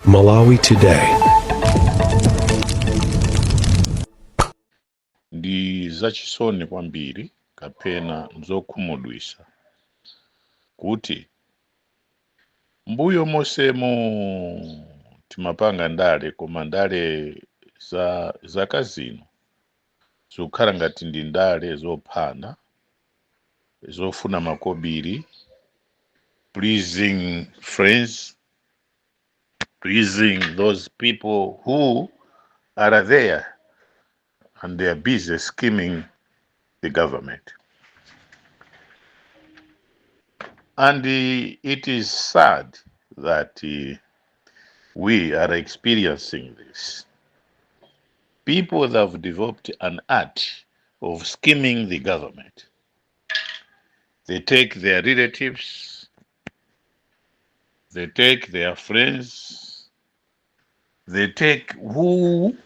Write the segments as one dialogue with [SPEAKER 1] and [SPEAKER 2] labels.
[SPEAKER 1] Malawi Today.
[SPEAKER 2] Ndi zachisoni kwambiri kapena nzokhumudwitsa kuti mbuyo mosemo timapanga ndale koma ndale zaka zino zikukhala ngati ndi ndale zophana zofuna makobiri, pleasing friends, pleasing those people who are there and they are busy scheming the government. And it is sad that we are experiencing this. People have developed an art of scheming the government. They take their relatives, they take their friends, they take whoever,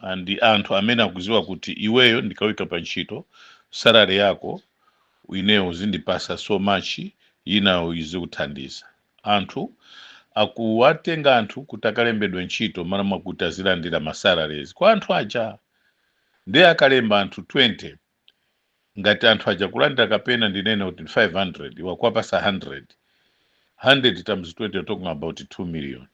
[SPEAKER 2] and anthu amene akuziwa kuti iweyo ndikawika pa ntchito salary yako ineyo uzindipasa so much inayo izikuthandiza. Anthu akuwatenga anthu kuti akalembedwe ntchito mana mwakuti azilandira masalaries kwa anthu aja. Ndi akalemba anthu 20 ngati anthu aja kulandira kapena ndinene kuti 500 wakuwapasa 100 times 20 you're talking about 2 million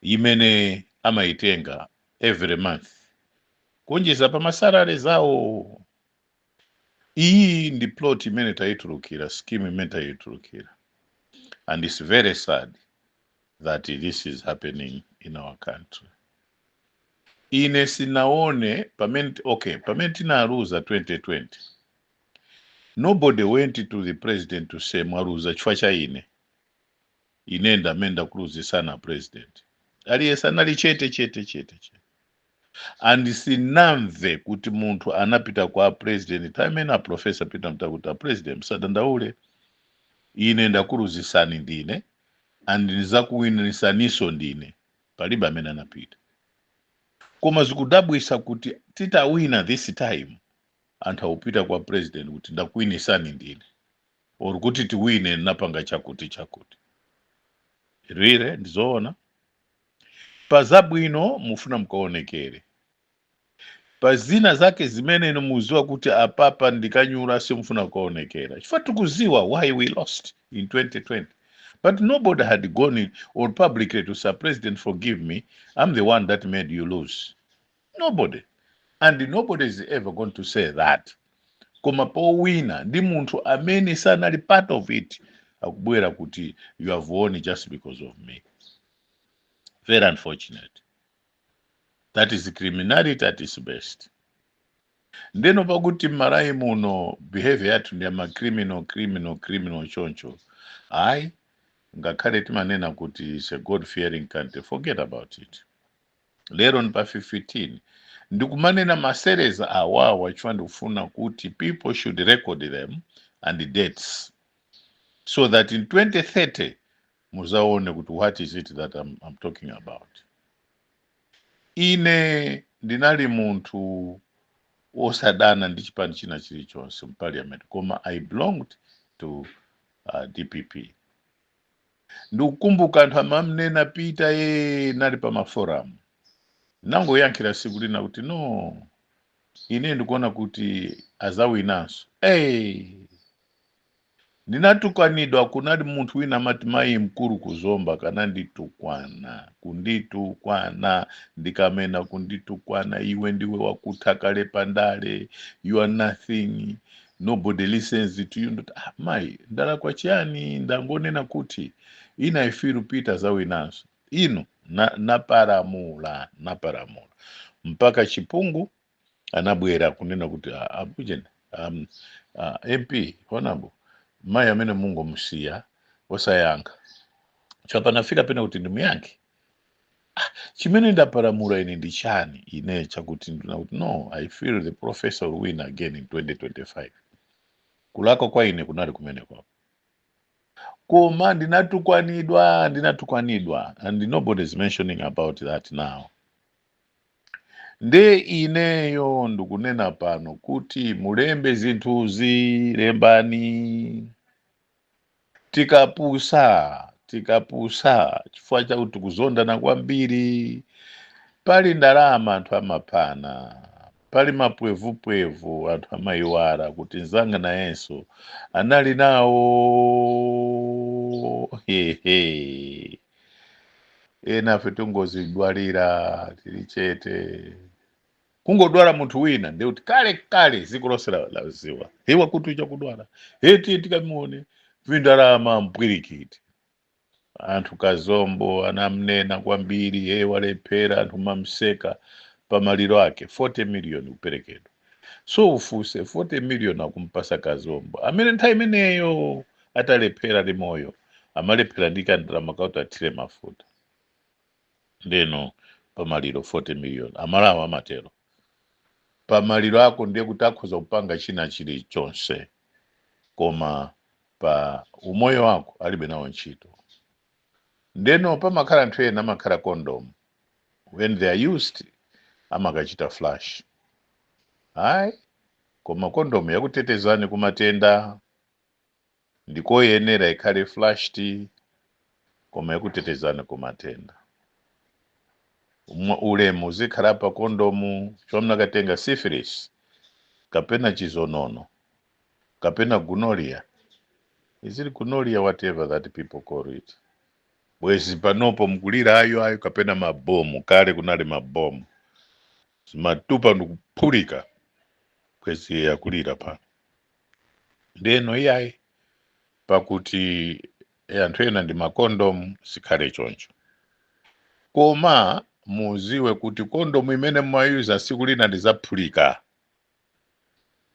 [SPEAKER 2] imene amaitenga every month kunjiza pa masalaries awo. Iyi ndi plot imene tayitulukira, scheme imene tayitulukira, and it's very sad that this is happening in our country. Ine sinaone pamene tinaluza 2020, nobody went to the president to say mwaluza chifukwa cha ine ndamenda kuluzisana president. Aliyesa nali chete. And sinamve kuti munthu anapita kwa president tamene a professor Peter Mutakuta president msadandaule ine ndakuluzisani ndine and nizakuwinirisaniso ndine, palibe amene anapita. Koma zikudabwisa kuti titawina this time anthu awupita kwa president kuti ndakuwinisani ndine or kuti tiwine napanga chakuti. Rire ndizoona pazabwino mufuna mkaonekere, pazina zake zimene muziwa kuti apapa ndikanyura simufuna kuonekera chifukwa tikuziwa why we lost in 2020. But nobody had gone in or publicly to say, President, forgive me, I'm the one that made you lose. Nobody. And nobody is ever going to say that. Koma po wina ndi munthu amene sanali part of it akubwera kuti you have won just because of me. Very unfortunate. That is criminality at its best. Ndeno pakuti Malawi muno behavior yathu ndi ama criminal choncho. Ayi ngakhale timanena kuti it's a God fearing country, forget about it. Lero ni pa 15 ndikumanena maseries awawa chifukwa ndikufuna kuti people should record them and the dates so that in 2030 muzaone kuti what is it that I'm talking about. Ine ndinali munthu osadana ndi chipani china chilichonse mu parliament koma I belonged to DPP. Ndikukumbuka anthu amamnena Peter nali pa maforum nangoyankhira siku lina kuti no ine ndikuona kuti azawinanso. Ndinatukanidwa kunali munthu wina amati mayi mkulu kuzomba kana kunditukwana ndikamena kunditukwana iwe ndiwe wakuthakale pandale, you are nothing, nobody listens to you. Mayi ndala kwa chiyani ndangonena kuti ina ifiru Peter zawinanso ino naparamula mpaka Chipungu anabwera kunena kuti abujene MP honorable mayi amene Mungu musiya osayankha chapa nafika pena kuti ndimuyankhe. Chimene ndaparamula ine ndi chani ine chakuti ndina kuti no, I feel the professor will win again in 2025. Kulako kwa ine kunali kumene kwa koma ndinatukwanidwa and nobody is mentioning about that now. Nde ineyo ndikunena pano kuti mulembe zinthuzi, lembani. Tikapusa tikapusa chifukwa chakuti kuzondana kwambiri. Pali ndalama anthu amapana, pali mapwevupwevu anthu amayiwala kuti nzanga nayenso anali nawo. Hehe, ena fe tungozidwalira tili chete, kungodwala munthu wina ndi kuti kale kale dziko lonse laziwa hewa kuti ucha kudwala eti tikamuone vindalama mpwirikiti. Anthu Kazombo anamnena kwambiri walephera, anthu mamseka pamaliro ake 40 million kuperekedwa. So ufuse 40 million akumpasa Kazombo amene nthawi imeneyo atalephera limoyo, amalephera ndi kandalama kauti athire mafuta. Ndeno pamaliro 40 million amalawa amatero pamaliro ako ndiye kuti akhoza kupanga china chilichonse, koma pa umoyo wako alibe nawo ntchito. Ndeno pamakhala anthu ena amakhala condom, when they are used amakachita flash. Hayi, koma condom yakutetezani kumatenda, ndikoyenera ikhale flashed, koma yakutetezani kumatenda. Ulemu zikhala pa kondomu chomnakatenga syphilis, kapena chizonono, kapena gonorrhea. Is it gonorrhea, whatever that people call it? Bwezi panopo mkulira ayo kapena mabomu, kale kunali mabomu. Matupa ndikuphulika bwezi yakulira pano. Ndeno iyayi pakuti anthu ena ndi makondomu sikhale choncho. Koma muziwe kuti kondomu imene mmayuza siku lina ndizaphulika.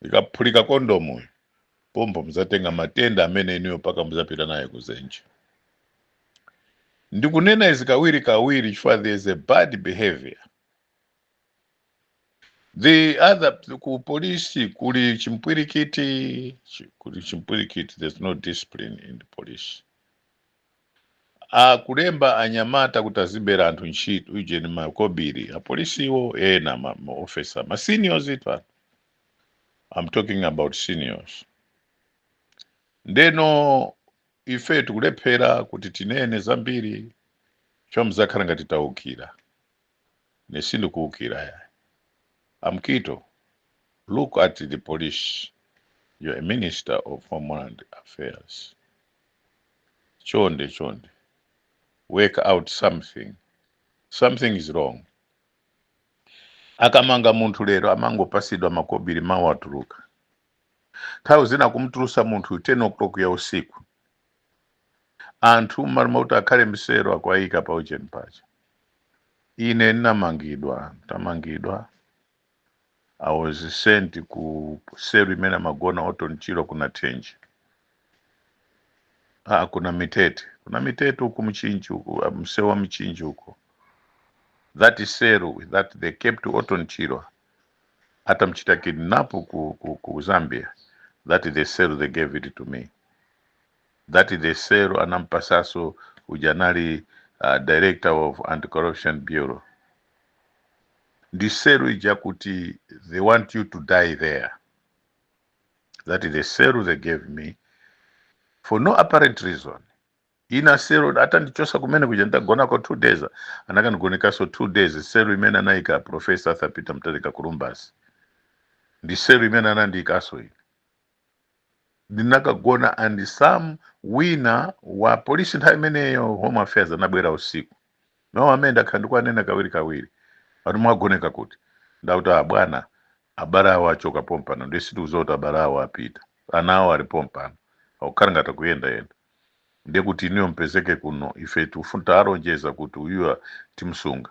[SPEAKER 2] Ikaphulika kondomu pompo mzatenga matenda amene iniyo paka mzapita naye kuzenje. Ndikunena izi kawiri chifukwa there is a bad behavior. The other ku polisi kuli chimpwirikiti, there's no discipline in the police. Kulemba anyamata kutazibera anthu ntchito ujeni makobiri apolisi iwo ena ma-officer ma seniors itwa. I'm talking about seniors. Ndeno ife tikulephera kuti tinene zambiri chomuzakhala ngati taukira. Nesindu kuukira ya. Amkito, look at the police. You're a minister of Homeland Affairs. Chonde. Work out something. Something is wrong. Akamanga muntu lero amango pasidwa makobiri mawatuluka. Nthawi zina kumutulusa muntu 10 o'clock ya usiku. Anthu malimauta akhale misero akwayika pa ujeni pacha. Ine tamangidwa. I was sent ku seru imena magona otonchiro kuna tenji. Kuna mitete. Kuna mitete huku mchinji huku, msewa mchinji huku. That is seru that they kept otonchiro. Ata mchita kidnapu ku Zambia. That is the seru they gave it to me. That is the seru anampasaso ujanali director of Anti-Corruption Bureau. The seru ijakuti, they want you to die there. That is the seru they gave me for no apparent reason. Ina seru ata ndichosa kumene kujenda gona kwa 2 days. Anaka ngoneka so 2 days. Seru imena naika Professor Arthur Peter Mutharika Kurumbasi. Ndi seru imena nandika so hii. Ndinaka gona and some winner wa police nthawi imeneyo Home Affairs anabwera usiku. Nawo amenda khandikwa nena kawiri. Watu mwagoneka kuti. Ndauta bwana abara wachoka pompano ndesitu uzota abara wapita. Anawo ali pompano. Aukarangata kuyenda yenda. Ndiye kuti niyo mpezeke kuno ife tufunta aronjeza kuti uyuwa timsunga.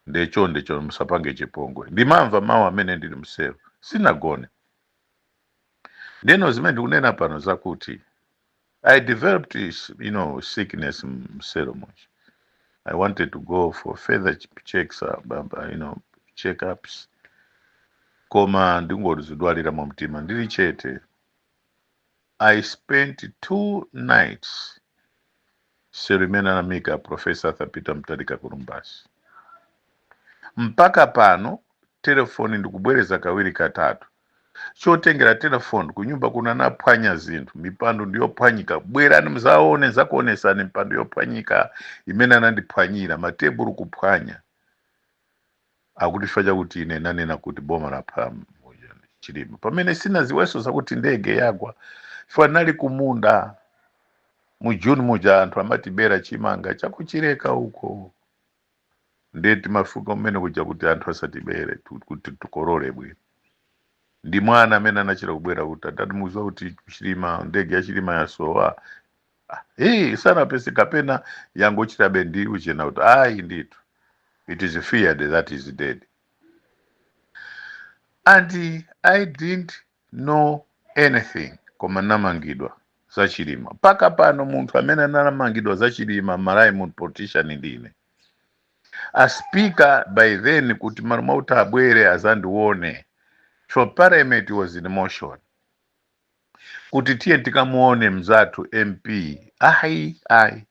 [SPEAKER 2] Ndecho msapange chipongwe. Ndimamva mawa amene ndili msero. Sinagone. Ndeno zimene ndikunena pano zakuti I developed sickness msero mochi. I wanted to go for further checks, checkups. Koma ndingolizidwalira mu mtima ndili chete. I spent 2 nights serimena na mika Professor Arthur Peter Mutharika Kurumbasi. Mpaka pano telefoni ndikubwereza kawiri katatu. chotengera telefoni kunyumba kuna napwanya zinthu mipando ndiyopwanyika bwerani muzaone zakuonesani mipando yopwanyika imene anandipwanyira mateburu kupwanya akuti chifukwa chakuti ine nanena kuti boma lapha Chilima pamene sina ziweso zakuti ndege yagwa chifukwa nali kumunda mu June muja anthu amatibera chimanga chakuchireka uko ndeti mafuka mmene kuja kuti anthu asatibere kuti tukolole bwino ndi mwana amene anachira kubwera kuti atatimuziwa kuti Chilima ndege ya Chilima yasowa sanapese kapena yangochitabe ndi uchena kuti ayi ndithu it is feared that is dead. And I didn't know anything koma namangidwa za Chilima paka pano munthu amene anamangidwa za Chilima Raymond politician ndine a speaker by then kuti marumauta abwere azandione so parliament was in motion kuti tiye tikamuone mzathu MP ai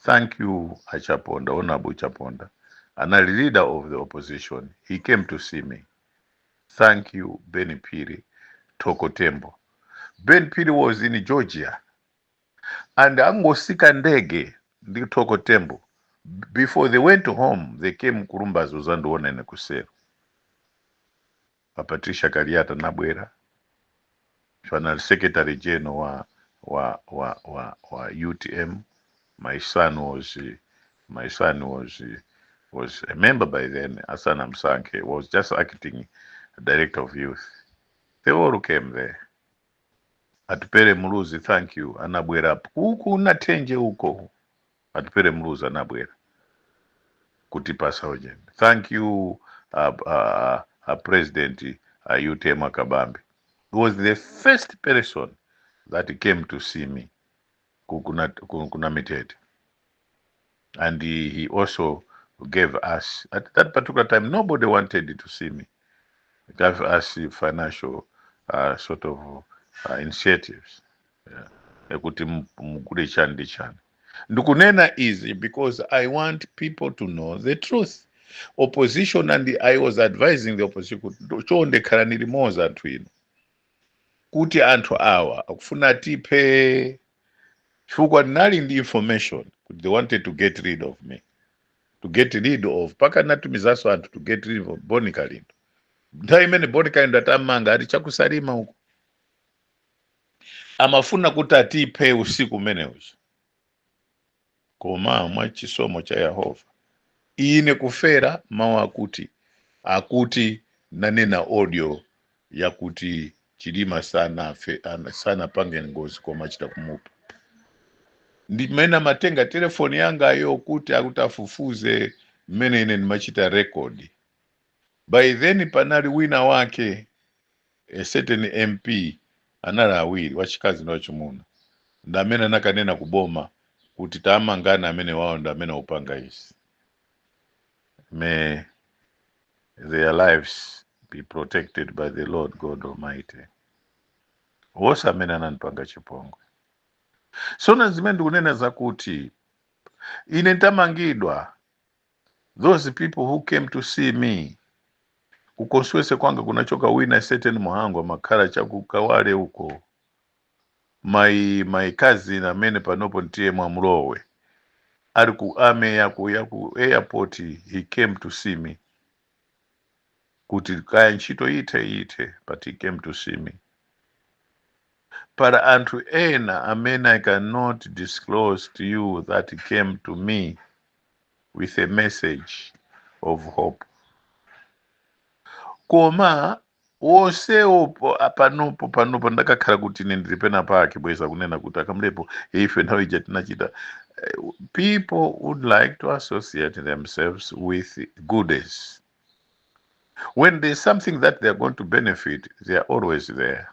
[SPEAKER 2] thank you Achaponda Honorable Chaponda and a leader of the opposition he came to see me. Thank you Ben Piri Toko Tembo. Ben Piri was in Georgia and angosika ndege ndi Toko Tembo before they went home they came Kurumbazo zandiona ine kusero Patricia Kariata nabwera General Secretary General wa UTM. My son was a member by then. Asana Msanke was just acting director of youth. They all came there. Atupere Muluzi, thank you. Anabwera huku natenje huko. Atupere Muluzi anabwera kutipasa ojeni. Thank you President UTM Kabambi. He was the first person that came to see me. Kunamitted. And he also gave us, at that particular time, nobody wanted to see me. He gave us financial sort of initiatives. Ndukunena is because I want people to know the truth. Opposition and I was advising the opposition chondekhala nilimoza anthu ino kuti anthu awa akufuna tipe chifukwa nali ndi information they wanted to get rid of me, to get rid of paka natumizaso anthu to get rid of Boni Kalindo. Nthawi imene Boni Kalindo atamanga ati chakusalima uko amafuna kuti atipe usiku umenewo koma mwa chisomo cha Yehova ine kufera mawu akuti nanena audio yakuti Chilima sana pange ngozi koma chita kumupa ndimena matenga telefoni yanga ayo kuti akutafufuze mmene ine nimachita record. By then panali wina wake a certain MP anali awiri wachikazi na wachimuna ndamene nakanena kuboma kuti tamangana amene wao ndamene upanga isi. May their lives be protected by the Lord God Almighty. Wosa amene ananipanga chipongwe. So nazimene ndikunena zakuti ine ntamangidwa. Those people who came to see me kukoswese kwanga kunachoka wina certain muhango makhala chakukawale uko my cousin amene panopo ntiye Mwamulowe ari ku ame yaku airport he came to see me kuti kaya ntchito ite but he came to see me. Para anthu ena amene I cannot disclose to you that he came to me with a message of hope. Koma wose opo panopo ndakakhala kuti ine ndili pena pake bweza kunena kuti akamlepo ife nthawi ija tinachita. People would like to associate themselves with goodies. When there's something that they're going to benefit, they are always there.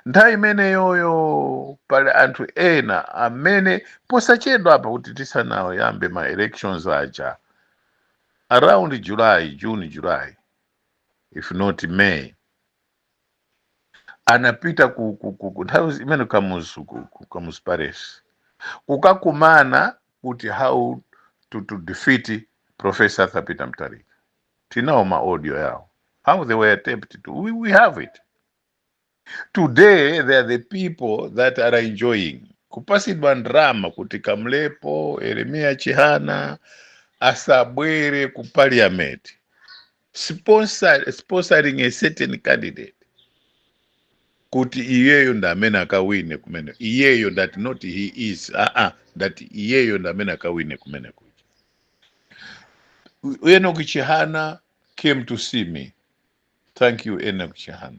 [SPEAKER 2] Nthawi imene yoyo pali anthu ena amene posachedwa apa kuti tisanawo yambe ma elections aja around June, July, if not May, anapita nthawi imene kamuzu Paris kukakumana kuti how to defeat Professor Arthur Peter Mutharika. Tinawo ma audio yawo how they were attempted to. We have it. Today, they are the people that are enjoying. Kupasidwa ndrama kuti Kamlepo, Yeremia Chihana, asabwere ku parliament, sponsoring a certain candidate. Kuti iyeyo ndamene akawine kumene. Iyeyo that not he is. That iyeyo ndamene akawine kumene kuja. Enoch Chihana came to see me. Thank you, Enoch Chihana.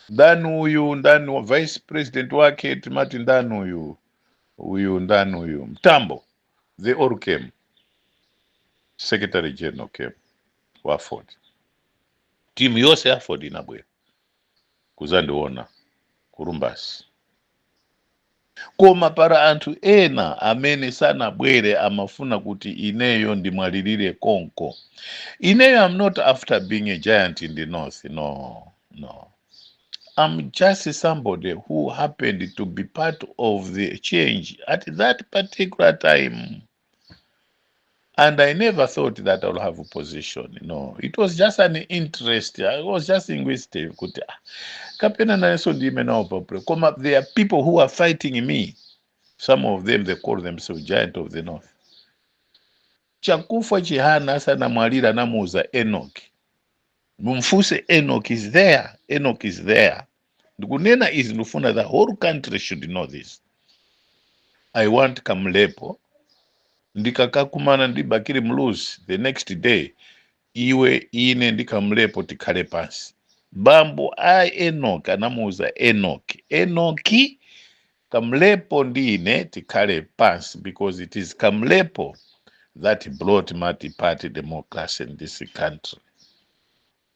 [SPEAKER 2] Ndani uyu, ndani wa vice president wake, timati ndani uyu ndani uyu. Mtambo, they all came. Secretary General came. Waford. Timu yose Waford inabwera. Kuzandiona. Kurumbasi. Koma para antu ena amene sana bwere amafuna kuti ineyo ndimwalirire konko. Ineyo, I'm not after being a giant in the north. No. I'm just somebody who happened to be part of the change at that particular time. And I never thought that I'll have a position. No, it was just an interest. I was just linguistic. There are people who are fighting me. Some of them, they call themselves giant of the north. Chakufa Chihana sana mwalira namuza Enoch. Mumfuse Enoch is there. Enoch is there. Ndukunena is nufuna the whole country should know this. I want Kamlepo. Ndikakakumana ndi Bakiri Mluzi the next day. Iwe ine ndi Kamlepo tikhale pansi. Bambo a Enoch anamuza Enoch. Enochi Kamlepo ndine tikhale pansi, because it is Kamlepo that brought multi-party democracy in this country.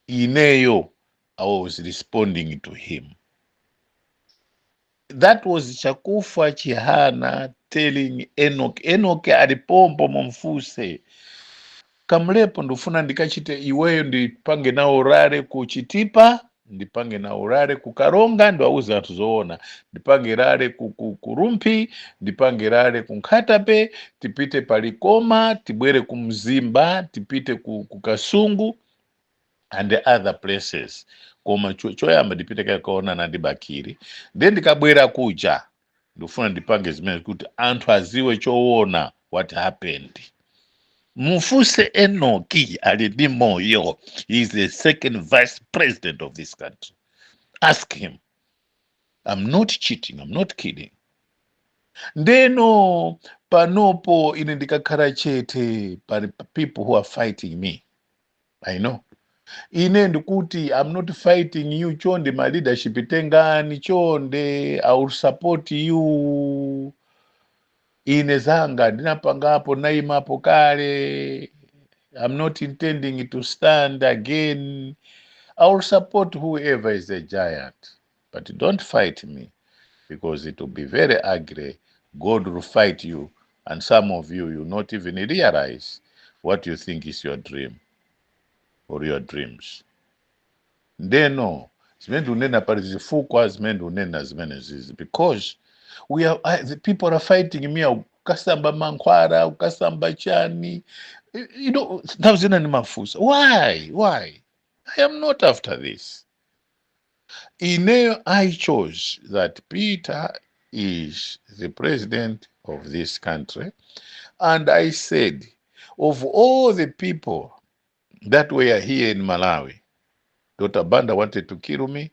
[SPEAKER 2] Ineyo, I was responding to him. That was Chakufa Chihana telling Enoch. Enoch alipompo mumfuse. Kamlepo ndufuna ndikachite iweyo ndipange na urare kuchitipa, ndipange na urare kukaronga, ndo auza atuzoona. Ndipange rare kurumpi, ndipange rare kunkatape, tipite palikoma, tibwere kumzimba, tipite kukasungu, and the other places. Koma choyamba ndipite kakaona na ndibakiri. Then ndikabwera kuja, ndufuna ndipange zimene kuti anthu aziwe choona what happened. Mufuse Enochi ali ndi moyo. He is the second vice president of this country. Ask him. I'm not cheating. I'm not kidding. Ndeno panopo ine ndikakhala chete pali people who are fighting me. I know. Ine ndikuti I'm not fighting you. Chonde my leadership tengani. Chonde I will support you. Ine zanga ndinapangapo naimapo kale. I'm not intending to stand again. I will support whoever is a giant. But don't fight me, because it will be very ugly. God will fight you, and some of you will not even realize what you think is your dream or your dreams. Ndeno, zimene unena pali zifukwa, zimene unena zimene zizi, because the people are fighting me. Ukasamba mankwara, ukasamba chani. You know, thazina ni mafusa. Why? I am not after this. Ineyo, I chose that Peter is the president of this country. And I said, of all the people that were here in Malawi, Dr. Banda wanted to kill me.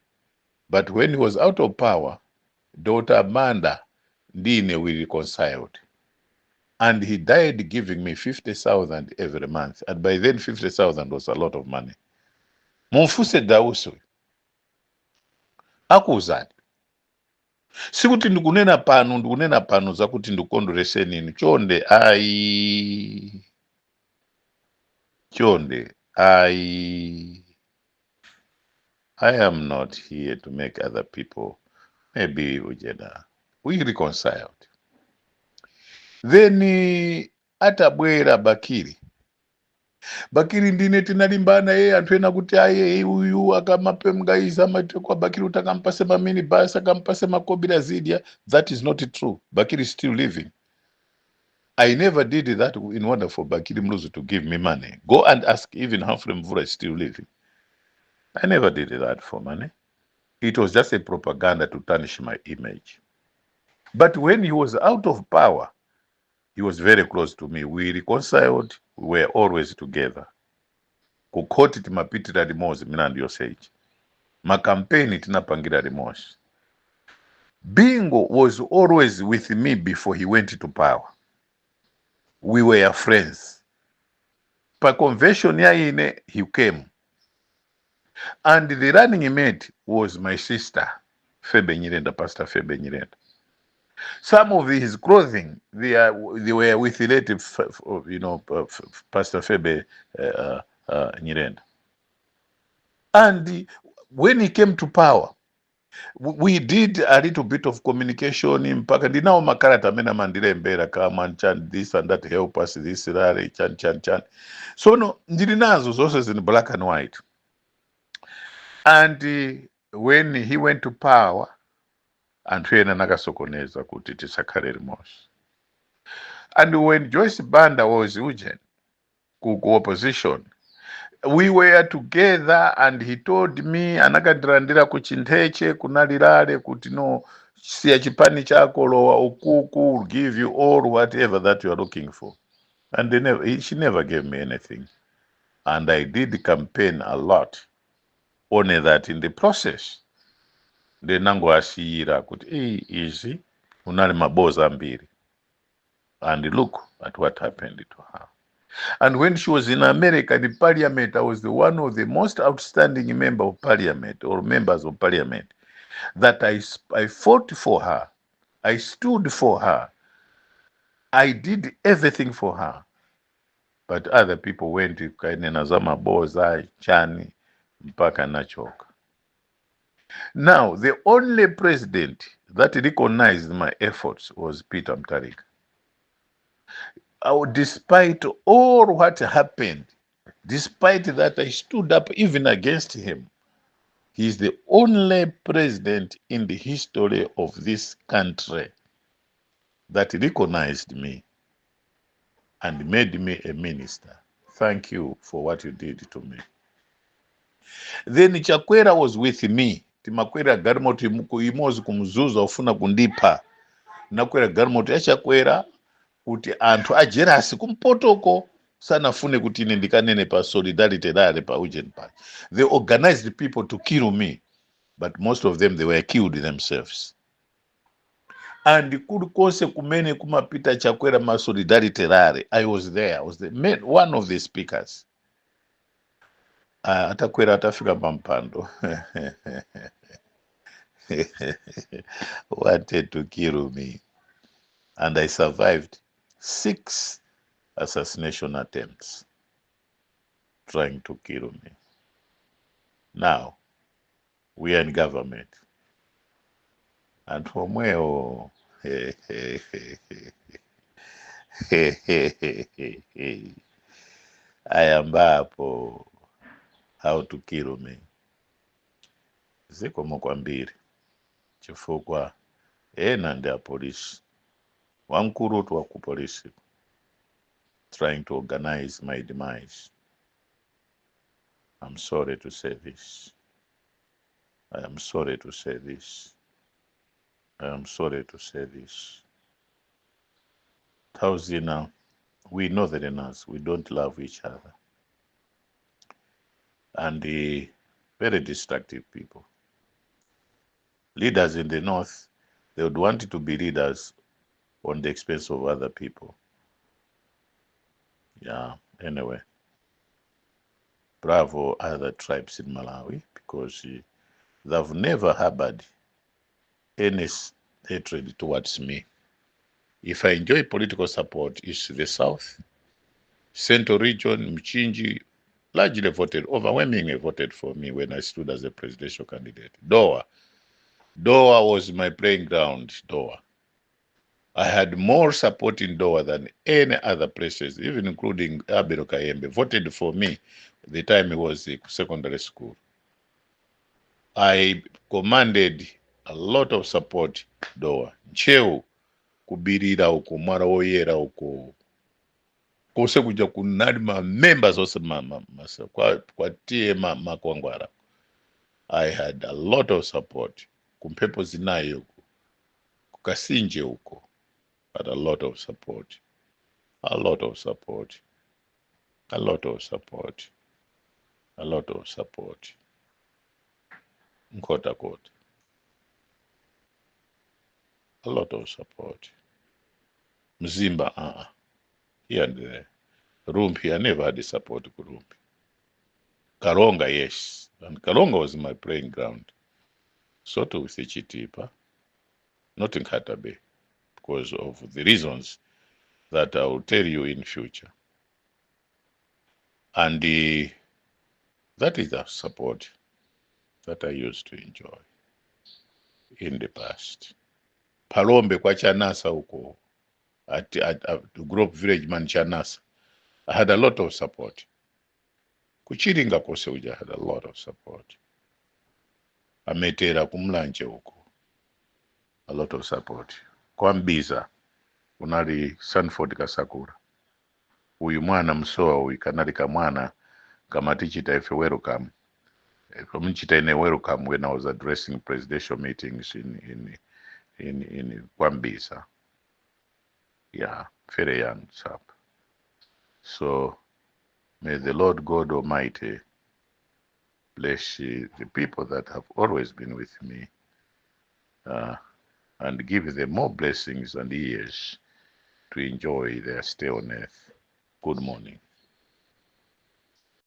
[SPEAKER 2] But when he was out of power, Dr. Banda Ndine we reconciled. And he died giving me 50,000 every month. And by then 50,000 was a lot of money. Mufuse Dausu. Akuzani. Sikuti ndikunena pano zakuti ndikondolese nini. Chonde I am not here to make other people. Maybe we reconciled. Then atabwera Bakiri ndine tinalimbana anthu ena kuti aye uyu akamape mgaiza mate kwa Bakiri utakampase mamini basi akampase makobira zidia. That is not true. Bakiri is still living. I never did that in order for Bakiri Mluzi to give me money. Go and ask, even Humphrey Mvura is still living. I never did that for money. It was just a propaganda to tarnish my image. But when he was out of power, he was very close to me. We reconciled. We were always together. Kukoti timapitira limodzi mina ndiyo seji. Makampeni tinapangira limodzi. Bingo was always with me before he went to power. We were friends. Pa convention yaine, he came. And the running mate was my sister, Febe Nyirenda, Pastor Febe Nyirenda. Some of his clothing, they were with relative, Pastor Febe Nyirenda. And when he came to power, we did a little bit of communication mpaka ndinawo makarata amene amandilembera kama chan this and that, help us this rare chan. So no, ndili nazo zonse in black and white. And when he went to power, anthu ena nakasokoneza kuti tisakhale limodzi. And when Joyce Banda was uje ku opposition, we were together, and he told me anakandirandira ku Chintheche kunalilale kuti no, siya chipani chako lowa ukuku, will give you all whatever that you are looking for. And she never gave me anything. And I did campaign a lot. Only that in the process, the nango asiyira kuti easy unali maboza mbiri. And look at what happened to her. And when she was in America, the parliament, I was one of the most outstanding members of parliament, or members of parliament, that I fought for her. I stood for her. I did everything for her. But other people went to Kainenazama Boza, Chani, mpaka nachoka. Now, the only president that recognized my efforts was Peter Mutharika. Despite all what happened, despite that I stood up even against him, he is the only president in the history of this country that recognized me and made me a minister. Thank you for what you did to me. Then Chakwera was with me. Timakwera garimoto imozi kumzuza ufuna kundipa. Nakwera garimoto ya Chakwera kuti anthu ajerasi kumpotoko sanafune kuti ine ndikanene pa solidarity dale pa Eugene Park. They organized people to kill me, but most of them, they were killed themselves. And kulikonse kumene kumapita Chakwera ma solidarity dale, I was there. I was one of the speakers. Atakwera atafika pampando. Wanted to kill me. And I survived 6 assassination attempts trying to kill me. Now, we are in government. And from where, I am bapo how to kill me. Ziko mokwambiri. Chifukwa, ena ndi a police. Wamkuru wa ku police trying to organize my demise. I'm sorry to say this. I am sorry to say this. I am sorry to say this. Tauzina, we Northerners, we don't love each other. And the very destructive people. Leaders in the North, they would want to be leaders on the expense of other people. Yeah, anyway. Bravo other tribes in Malawi, because they've never harbored any hatred towards me. If I enjoy political support, it's the South. Central region, Mchinji, largely overwhelmingly voted for me when I stood as a presidential candidate. Doha was my playing ground, Doha. I had more support in Doha than any other places, even including Abel Kayembe, voted for me the time he was in secondary school. I commanded a lot of support Doha. Cheo kubirira uko mara oyera uko kose kuja kunadi ma members ose kwa tie makwangwara I had a lot of support. Kumpepo zinayo huko, kukasinje huko, but a lot of support. A lot of support. A lot of support. A lot of support. Nkota kota. A lot of support. Mzimba, here and there. Rumpi, I never had the support to Rumpi. Karonga, yes. And Karonga was my playing ground. Sort of with Chitipa, not in Katabe, because of the reasons that I will tell you in future. And that is the support that I used to enjoy in the past. Palombe kwa Chanasa huko, at Grove Village man Chanasa, I had a lot of support. Kuchiringa Koseuja had a lot of support. Ametera kumlanje huko, a lot of support. Kwa Mbiza, unali Sanford Kasakura. Uyu mwana msoa uyu kanali kamwana kamati chitaife welcome. From Chitaine welcome when I was addressing presidential meetings in Kwambisa. Yeah, very young chap. So may the Lord God Almighty bless the people that have always been with me, and give them more blessings and years to enjoy their stay on earth. Good morning.